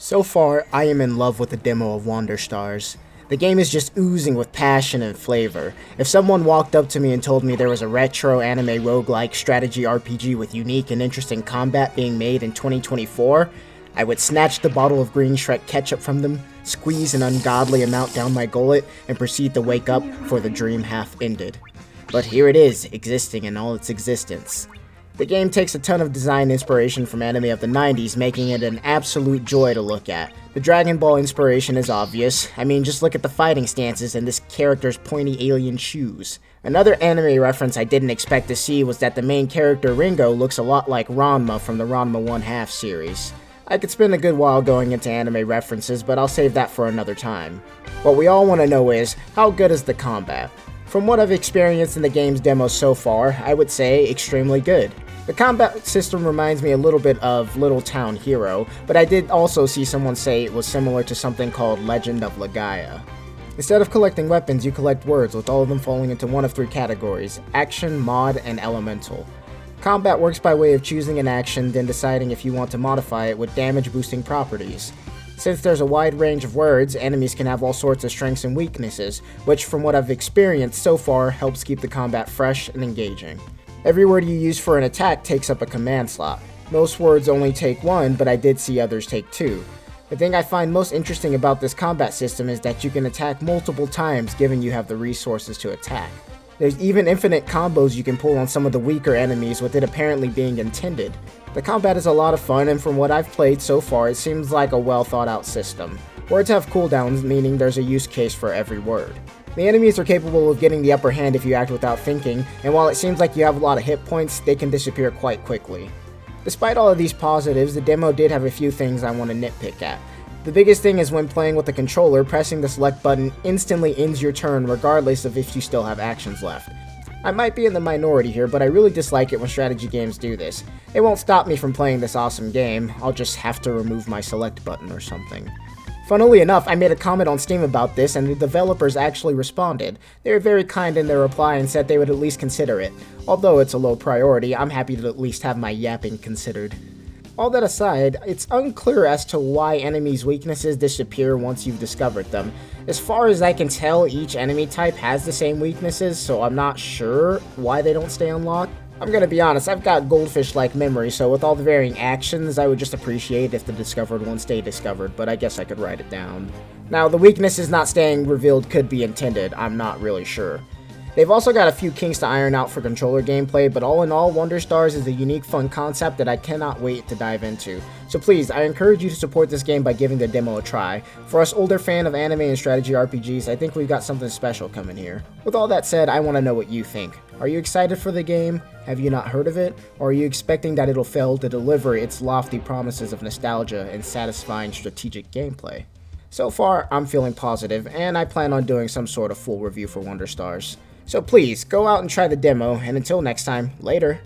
So far, I am in love with the demo of Wander Stars. The game is just oozing with passion and flavor. If someone walked up to me and told me there was a retro anime roguelike strategy RPG with unique and interesting combat being made in 2024, I would snatch the bottle of green Shrek ketchup from them, squeeze an ungodly amount down my gullet, and proceed to wake up for the dream half ended. But here it is, existing in all its existence. The game takes a ton of design inspiration from anime of the 90s, making it an absolute joy to look at. The Dragon Ball inspiration is obvious. I mean, just look at the fighting stances and this character's pointy alien shoes. Another anime reference I didn't expect to see was that the main character Ringo looks a lot like Ranma from the Ranma 1/2 series. I could spend a good while going into anime references, but I'll save that for another time. What we all want to know is, how good is the combat? From what I've experienced in the game's demo so far, I would say extremely good. The combat system reminds me a little bit of Little Town Hero, but I did also see someone say it was similar to something called Legend of Legaia. Instead of collecting weapons, you collect words, with all of them falling into one of three categories: action, mod, and elemental. Combat works by way of choosing an action, then deciding if you want to modify it with damage boosting properties. Since there's a wide range of words, enemies can have all sorts of strengths and weaknesses, which from what I've experienced so far helps keep the combat fresh and engaging. Every word you use for an attack takes up a command slot. Most words only take one, but I did see others take two. The thing I find most interesting about this combat system is that you can attack multiple times given you have the resources to attack. There's even infinite combos you can pull on some of the weaker enemies, with it apparently being intended. The combat is a lot of fun, and from what I've played so far, it seems like a well thought out system. Words have cooldowns, meaning there's a use case for every word. The enemies are capable of getting the upper hand if you act without thinking, and while it seems like you have a lot of hit points, they can disappear quite quickly. Despite all of these positives, the demo did have a few things I want to nitpick at. The biggest thing is when playing with the controller, pressing the select button instantly ends your turn regardless of if you still have actions left. I might be in the minority here, but I really dislike it when strategy games do this. It won't stop me from playing this awesome game, I'll just have to remove my select button or something. Funnily enough, I made a comment on Steam about this, and the developers actually responded. They were very kind in their reply and said they would at least consider it. Although it's a low priority, I'm happy to at least have my yapping considered. All that aside, it's unclear as to why enemies' weaknesses disappear once you've discovered them. As far as I can tell, each enemy type has the same weaknesses, so I'm not sure why they don't stay unlocked. I'm gonna be honest, I've got goldfish-like memory, so with all the varying actions, I would just appreciate if the discovered ones stay discovered, but I guess I could write it down. Now, the weaknesses not staying revealed could be intended, I'm not really sure. They've also got a few kinks to iron out for controller gameplay, but all in all, Wander Stars is a unique, fun concept that I cannot wait to dive into. So please, I encourage you to support this game by giving the demo a try. For us older fans of anime and strategy RPGs, I think we've got something special coming here. With all that said, I want to know what you think. Are you excited for the game? Have you not heard of it? Or are you expecting that it'll fail to deliver its lofty promises of nostalgia and satisfying strategic gameplay? So far, I'm feeling positive, and I plan on doing some sort of full review for Wander Stars. So please, go out and try the demo, and until next time, later.